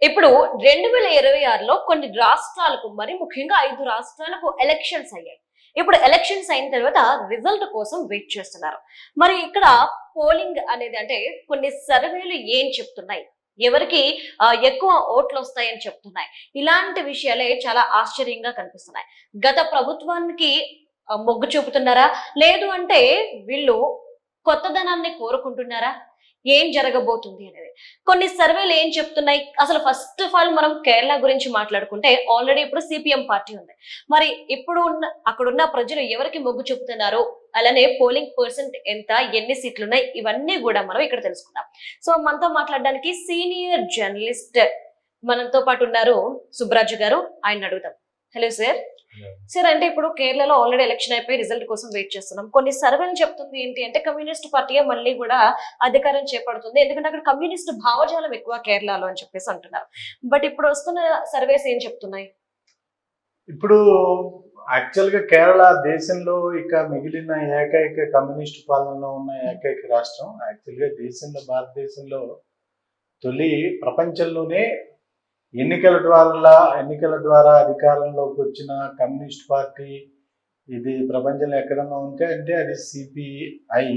ఇప్పుడు 2026లో కొన్ని రాష్ట్రాలకు మరి ముఖ్యంగా 5 రాష్ట్రాలకు ఎలక్షన్స్ అయ్యాయి. ఇప్పుడు ఎలక్షన్స్ అయిన తర్వాత రిజల్ట్ కోసం వెయిట్ చేస్తున్నారు. మరి ఇక్కడ పోలింగ్ అనేది అంటే కొన్ని సర్వేలు ఏం చెప్తున్నాయి? ఎవరికి ఎక్కువ ఓట్లు వస్తాయని చెప్తున్నాయి. ఇలాంటి విషయాలే చాలా ఆశ్చర్యంగా కనిపిస్తున్నాయి. గత ప్రభుత్వానికి మొగ్గు చూపుతున్నారా? లేదు అంటే వీళ్ళు కొత్తదనాన్ని కోరుకుంటున్నారా? ఏం జరగబోతుంది అనేది కొన్ని సర్వేలు ఏం చెప్తున్నాయి? అసలు ఫస్ట్ ఆఫ్ ఆల్ మనం కేరళ గురించి మాట్లాడుకుంటే ఆల్రెడీ ఇప్పుడు సిపిఎం పార్టీ ఉంది. మరి ఇప్పుడు అక్కడున్న ప్రజలు ఎవరికి మొగ్గు చూపుతున్నారు, అలానే పోలింగ్ పర్సెంట్ ఎంత, ఎన్ని సీట్లు ఉన్నాయి, ఇవన్నీ కూడా మనం ఇక్కడ తెలుసుకుందాం. సో మనతో మాట్లాడడానికి సీనియర్ జర్నలిస్ట్ మనతో పాటు ఉన్నారు సుబ్బరాజు గారు. ఆయన అడుగుదాం. Hello sir. సార్, అంటే ఇప్పుడు కేరళలో ఆల్రెడీ ఎలక్షన్ అయిపోయి రిజల్ట్ కోసం వెయిట్ చేస్తున్నాం. కొన్ని సర్వేలు చెప్తుంది ఏంటి అంటే కమ్యూనిస్ట్ పార్టీ మళ్ళీ కూడా అధికారం చేపడుతుంది, ఎందుకంటే అక్కడ కమ్యూనిస్ట్ భావజాలం ఎక్కువ కేరళలో అని చెప్పేసి అంటున్నారు. బట్ ఇప్పుడు వస్తున్న సర్వేస్ ఏం చెప్తున్నాయి? ఇప్పుడు యాక్చువల్ గా కేరళ దేశంలో ఇక మిగిలిన ఏకైక కమ్యూనిస్ట్ పాలనలో ఉన్న ఏకైక రాష్ట్రం. యాక్చువల్ గా భారతదేశంలో తొలి ప్రపంచంలోనే ఎన్నికల ద్వారా అధికారంలోకి వచ్చిన కమ్యూనిస్ట్ పార్టీ ఇది ప్రపంచంలో ఎక్కడన్నా ఉంటే అంటే అది సిపిఐ.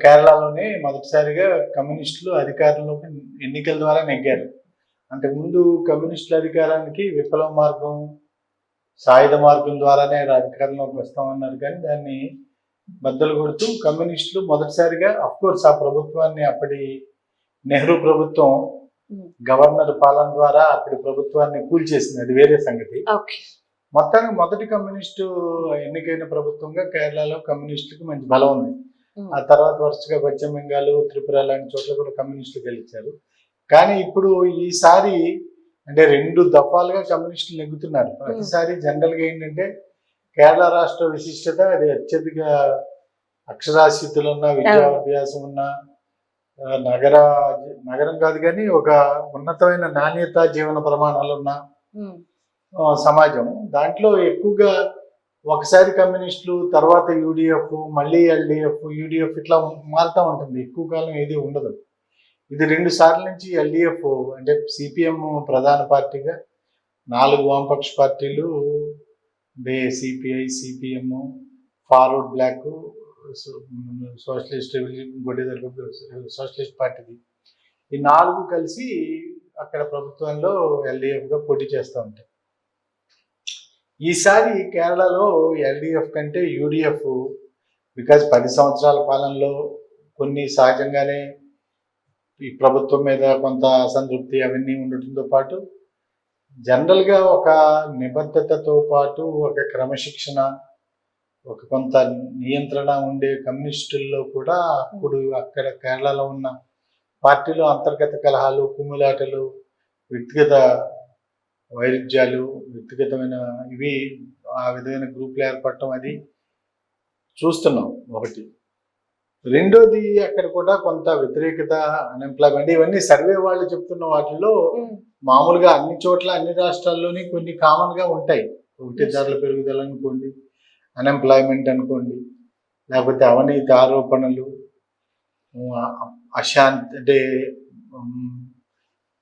కేరళలోనే మొదటిసారిగా కమ్యూనిస్టులు అధికారంలోకి ఎన్నికల ద్వారా నెగ్గారు. అంతకుముందు కమ్యూనిస్టుల అధికారానికి విప్లవ మార్గం, సాయుధ మార్గం ద్వారానే అధికారంలోకి వస్తామన్నారు. కానీ దాన్ని బద్దలు కొడుతూ కమ్యూనిస్టులు మొదటిసారిగా అఫ్కోర్స్ ఆ ప్రభుత్వాన్ని అప్పటి నెహ్రూ ప్రభుత్వం గవర్నర్ పాలన ద్వారా అప్పటి ప్రభుత్వాన్ని కూల్చేసింది, అది వేరే సంగతి. మొత్తానికి మొదటి కమ్యూనిస్టు ఎన్నికైన ప్రభుత్వంగా కేరళలో కమ్యూనిస్టులకు మంచి బలం ఉంది. ఆ తర్వాత వరుసగా పశ్చిమ బెంగాల్, త్రిపుర లాంటి చోట్ల కూడా కమ్యూనిస్టులు గెలిచారు. కానీ ఇప్పుడు ఈసారి అంటే 2 దఫాలుగా కమ్యూనిస్టులు నెగ్గుతున్నారు. ప్రతిసారి జనరల్ గా ఏంటంటే కేరళ రాష్ట్ర విశిష్టత అది అత్యధిక అక్షరాస్యతలు ఉన్న, విద్యాభ్యాసం ఉన్న నగరం కాదు కానీ ఒక ఉన్నతమైన నాణ్యత జీవన ప్రమాణాలు ఉన్న సమాజం. దాంట్లో ఎక్కువగా ఒకసారి కమ్యూనిస్టులు, తర్వాత యూడిఎఫ్, మళ్ళీ ఎల్డిఎఫ్, యూడిఎఫ్ ఇట్లా మారుతూ ఉంటుంది. ఎక్కువ కాలం ఏది ఉండదు. ఇది 2 సార్ల నుంచి ఎల్డిఎఫ్ అంటే సిపిఎం ప్రధాన పార్టీగా, 4 వామపక్ష పార్టీలు CPI, CPM, forward bloc, socialist socialist పార్టీది, ఈ 4 కలిసి అక్కడ ప్రభుత్వంలో ఎల్డిఎఫ్ గా పోటీ చేస్తూ ఉంటాయి. ఈసారి కేరళలో ఎల్డిఎఫ్ కంటే యూడిఎఫ్, బికాజ్ 10 సంవత్సరాల పాలనలో కొన్ని సహజంగానే ఈ ప్రభుత్వం మీద కొంత అసంతృప్తి అవన్నీ ఉండటంతో పాటు జనరల్గా ఒక నిబద్ధతతో పాటు ఒక క్రమశిక్షణ, ఒక కొంత నియంత్రణ ఉండే కమ్యూనిస్టుల్లో కూడా అప్పుడు అక్కడ కేరళలో ఉన్న పార్టీలో అంతర్గత కలహాలు, కుమ్ములాటలు, వ్యక్తిగత వైరుధ్యాలు, వ్యక్తిగతమైన ఇవి ఆ విధమైన గ్రూపులు ఏర్పడటం అది చూస్తున్నాం. ఒకటి. రెండోది అక్కడ కూడా కొంత వ్యతిరేకత, అన్ఎంప్లాయ్మెంట్, ఇవన్నీ సర్వే వాళ్ళు చెప్తున్న వాటిల్లో మామూలుగా అన్ని చోట్ల అన్ని రాష్ట్రాల్లోని కొన్ని కామన్ గా ఉంటాయి. ఒకటి ధరల పెరుగుదల అనుకోండి, అన్ఎంప్లాయ్మెంట్ అనుకోండి, లేకపోతే అవినీతి ఆరోపణలు, అశాంతి అంటే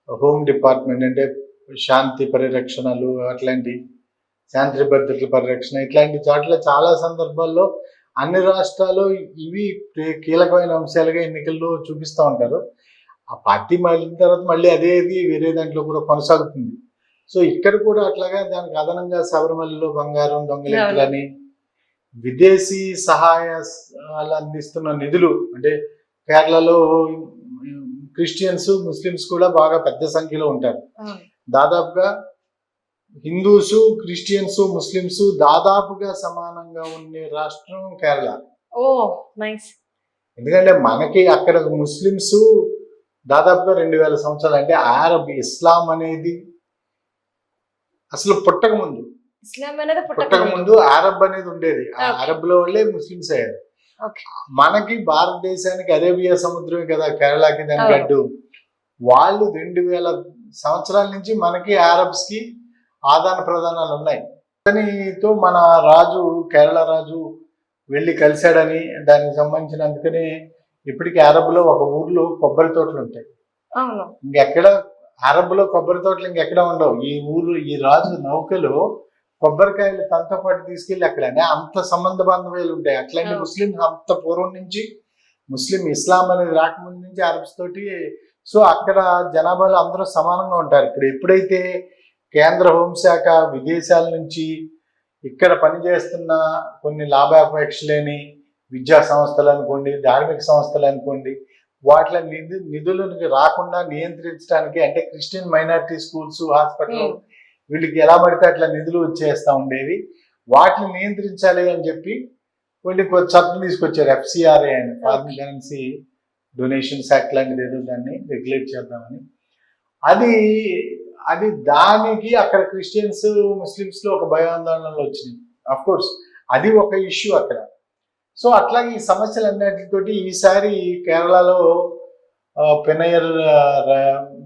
హోమ్ డిపార్ట్మెంట్ అంటే శాంతి పరిరక్షణలు, అట్లాంటి శాంతి భద్రతల పరిరక్షణ, ఇట్లాంటి చోట్ల చాలా సందర్భాల్లో అన్ని రాష్ట్రాలు ఇవి కీలకమైన అంశాలుగా ఎన్నికల్లో చూపిస్తూ ఉంటారు. ఆ పార్టీ మారిన తర్వాత మళ్ళీ అదేది వేరే దాంట్లో కూడా కొనసాగుతుంది. సో ఇక్కడ కూడా అట్లాగా దానికి అదనంగా శబరిమలలో బంగారం దొంగలింపులని, విదేశీ సహాయాలు అందిస్తున్న నిధులు, అంటే కేరళలో క్రిస్టియన్స్, ముస్లిమ్స్ కూడా బాగా పెద్ద సంఖ్యలో ఉంటారు. దాదాపుగా హిందూస్, క్రిస్టియన్స్, ముస్లిమ్స్ దాదాపుగా సమానంగా ఉండే రాష్ట్రం కేరళ. ఎందుకంటే మనకి అక్కడ ముస్లిమ్స్ దాదాపుగా 2000 సంవత్సరాలు, అంటే అరబ్ ఇస్లాం అనేది అసలు పుట్టక ముందు అరబ్ అనేది ఉండేది. ఆ అరబ్ లో వాళ్ళే ముస్లిమ్స్ అయ్యారు. మనకి భారతదేశానికి అరేబియా సముద్రమే కదా కేరళకి దానికి అడ్డు. వాళ్ళు 2000 సంవత్సరాల నుంచి మనకి అరబ్స్ కి ఆదాన ప్రదానాలు ఉన్నాయి. అతనితో మన రాజు, కేరళ రాజు వెళ్ళి కలిశాడని దానికి సంబంధించిన, అందుకని ఇప్పటికీ అరబ్ లో ఒక ఊర్లో కొబ్బరి తోటలు ఉంటాయి. ఇంకెక్కడ అరబ్ లో కొబ్బరి తోటలు ఇంకెక్కడ ఉండవు. ఈ రాజు నౌకలో కొబ్బరికాయలు తనతో పాటు తీసుకెళ్లి అక్కడనే అంత సంబంధ బాంధవ్యాలు ఉంటాయి. అట్లనే ముస్లిం అంత పూర్వం నుంచి ఇస్లాం అనేది రాకముందు నుంచి అరబ్స్ తోటి. సో అక్కడ జనాభాలో అందరూ సమానంగా ఉంటారు. ఇప్పుడు ఎప్పుడైతే కేంద్ర హోంశాఖ విదేశాల నుంచి ఇక్కడ పనిచేస్తున్న కొన్ని లాభాపేక్ష లేని విద్యా సంస్థలు అనుకోండి, ధార్మిక సంస్థలు అనుకోండి, వాటిలో నిధులను రాకుండా నియంత్రించడానికి, అంటే క్రిస్టియన్ మైనారిటీ స్కూల్స్, హాస్పిటల్ వీళ్ళకి ఎలా పడితే అట్లా నిధులు వచ్చేస్తా ఉండేవి. వాటిని నియంత్రించాలి అని చెప్పి కొన్ని చట్టం తీసుకొచ్చారు. FCRA అని, ఫారిన్ కరెన్సీ డొనేషన్స్ యాక్ట్ లాంటిది ఏదో దాన్ని రెగ్యులేట్ చేద్దామని. అది దానికి అక్కడ క్రిస్టియన్స్ ముస్లిమ్స్ లో ఒక భయాందోళనలు వచ్చినాయి. అఫ్ కోర్స్ అది ఒక ఇష్యూ అక్కడ. సో అట్లాగే ఈ సమస్యలన్నిటితోటి ఈసారి కేరళలో పెనయర్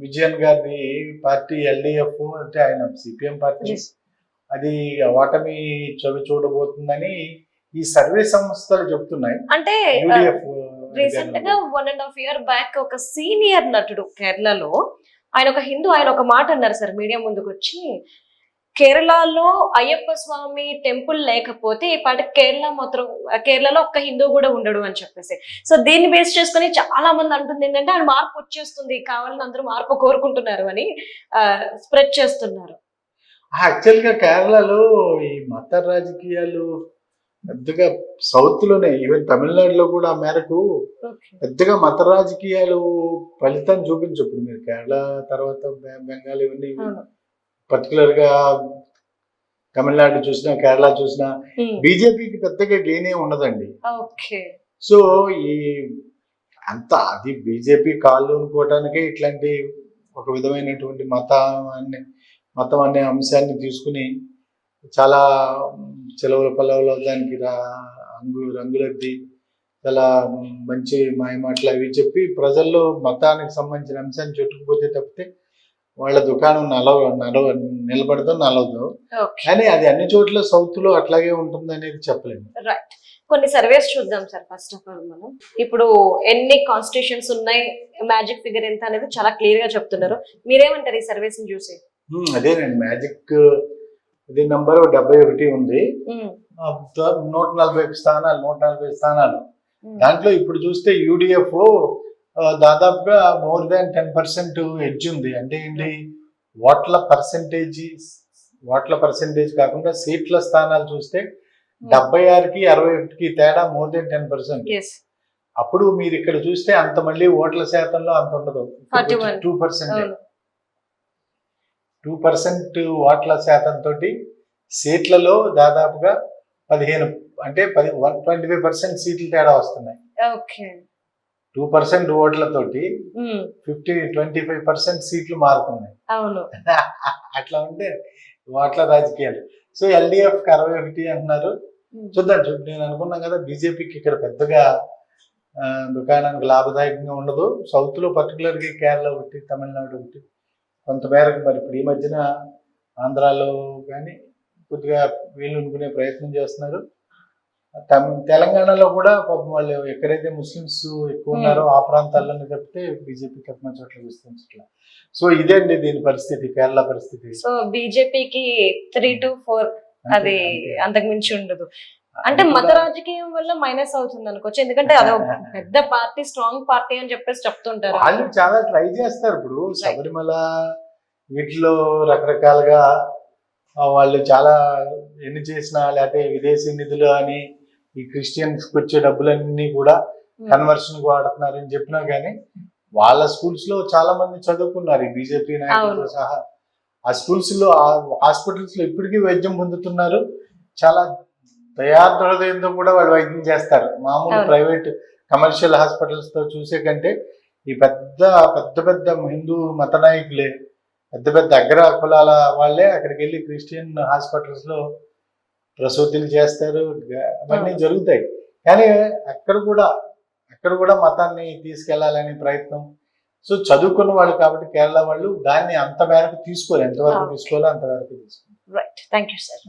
విజయన్ గారి పార్టీ LDF, అంటే ఆయన CPM పార్టీ, అది ఓటమి చవి చూడబోతుందని ఈ సర్వే సంస్థలు చెప్తున్నాయి. అంటే రీసెంట్ గా 1.5 year బ్యాక్ ఒక సీనియర్ నటుడు కేరళలో, ఆయన ఒక హిందూ, ఆయన ఒక మాట అన్నారు సార్ మీడియా ముందుకు వచ్చి, కేరళలో అయ్యప్ప స్వామి టెంపుల్ లేకపోతే ఈ పాట కేరళలో ఒక్క హిందూ కూడా ఉండడు అని చెప్పేసి. సో దీన్ని బేస్ చేసుకుని చాలా మంది అంటుంది ఏంటంటే ఆయన మార్పు వచ్చేస్తుంది, కావాలని అందరూ మార్పు కోరుకుంటున్నారు అని స్ప్రెడ్ చేస్తున్నారు. యాక్చువల్ గా కేరళలో ఈ మత రాజకీయాలు పెద్దగా సౌత్ లోనే, ఈవెన్ తమిళనాడులో కూడా ఆ మేరకు పెద్దగా మత రాజకీయాలు ఫలితం చూపించప్పుడు మీరు కేరళ తర్వాత బెంగాల్ ఇవన్నీ పర్టికులర్ గా తమిళనాడు చూసినా కేరళ చూసినా బీజేపీకి పెద్దగా గెయిన్ ఏమి ఉండదండి. సో అది బీజేపీ కాళ్ళు అనుకోవటానికే ఇట్లాంటి ఒక విధమైనటువంటి మతం అనే అంశాన్ని తీసుకుని చాలా చెలవుల పల్లవుల దానికి రంగులద్ది చాలా మంచి మాయమాటలు అవి చెప్పి ప్రజల్లో మతానికి సంబంధించిన అంశాన్ని చుట్టుకుపోతే తప్పితే వాళ్ళ దుకాణం నిలబడదు నలవదు. కానీ అది అన్ని చోట్ల సౌత్ లో అట్లాగే ఉంటుంది అనేది చెప్పలేము. రైట్, కొన్ని సర్వేస్ చూద్దాం సార్. ఫస్ట్ ఆఫ్ ఆల్ మనం ఇప్పుడు ఎన్ని కాన్స్టిట్యూషన్స్ ఉన్నాయి, మ్యాజిక్ ఫిగర్ ఎంత అనేది చాలా క్లియర్ గా చెప్తున్నారు. మీరేమంటారు ఈ సర్వేస్ ని చూసి? అదేనండి, మ్యాజిక్ ఇది నంబర్ 71 ఉంది, 140 స్థానాలు. దాంట్లో ఇప్పుడు చూస్తే UDF దాదాపుగా more than 10% ఎడ్జ్ ఉంది. అంటే ఏంటి, ఓట్ల పర్సెంటేజ్ కాకుండా సీట్ల స్థానాలు చూస్తే 76కి 61కి తేడా more than 10%. అప్పుడు మీరు ఇక్కడ చూస్తే అంత మళ్ళీ ఓట్ల శాతంలో అంత ఉండదు, 2% ఓట్ల శాతం తోటి సీట్లలో దాదాపుగా 25% సీట్లు తేడా వస్తున్నాయి. 2% ఓట్లతోటి 25% సీట్లు మారుతున్నాయి. అట్లా ఉంటే ఓట్ల రాజకీయాలు. సో LDF 61 అంటున్నారు. చూద్దాం. నేను అనుకున్నాం కదా బీజేపీకి ఇక్కడ పెద్దగా దుకాణానికి లాభదాయకంగా ఉండదు. సౌత్ లో పర్టికులర్ గా కేరళ ఒకటి, తమిళనాడు ఒకటి కొంతమేరకు. మరి ఇప్పుడు ఈ మధ్యన ఆంధ్రాలో కానీ కొద్దిగా వీళ్ళు అనుకునే ప్రయత్నం చేస్తున్నారు. తెలంగాణలో కూడా పాపం వాళ్ళు ఎక్కడైతే ముస్లిమ్స్ ఎక్కువ ఉన్నారో ఆ ప్రాంతాల్లోనే తప్పితే బీజేపీకి ఎక్కడ చోట్ల విస్తరించట్లా. సో ఇదే అండి దీని పరిస్థితి, కేరళ పరిస్థితి. సో బీజేపీకి 3 to 4 అది అంతకు మించి ఉండదు. అంటే మత రాజకీయం వల్ల మైనస్ అవుతుంది అనుకోవచ్చు, ఎందుకంటే అదో పెద్ద పార్టీ, స్ట్రాంగ్ పార్టీ అని చెప్పేసి చెప్తుంటారు. వాళ్ళు చాలా ట్రై చేస్తారు. ఇప్పుడు శబరిమల వీటిలో రకరకాలుగా వాళ్ళు చాలా ఎన్ని చేసినా, లేకపోతే విదేశీ నిధులు అని ఈ క్రిస్టియన్స్ కి వచ్చే డబ్బులన్నీ కూడా కన్వర్షన్ కు వాడుతున్నారని చెప్పినా కానీ వాళ్ళ స్కూల్స్ లో చాలా మంది చదువుకున్నారు, ఈ బీజేపీ నాయకులతో సహా. ఆ స్కూల్స్ లో, ఆ హాస్పిటల్స్ లో ఇప్పటికీ వైద్యం పొందుతున్నారు. చాలా దయాహృదయంతో కూడా వాళ్ళు వైద్యం చేస్తారు. మామూలు ప్రైవేట్ కమర్షియల్ హాస్పిటల్స్ తో చూసే కంటే ఈ పెద్ద హిందూ మత నాయకులే, పెద్ద అగ్ర కులాల వాళ్ళే అక్కడికి వెళ్ళి క్రిస్టియన్ హాస్పిటల్స్ లో ప్రసూతులు చేస్తారు, అవన్నీ జరుగుతాయి. కానీ అక్కడ కూడా మతాన్ని తీసుకెళ్లాలనే ప్రయత్నం. సో చదువుకున్న వాళ్ళు కాబట్టి కేరళ వాళ్ళు దాన్ని అంత మేరకు తీసుకోవాలి, ఎంతవరకు తీసుకోవాలో అంతవరకు తీసుకోవాలి. Right, thank you sir.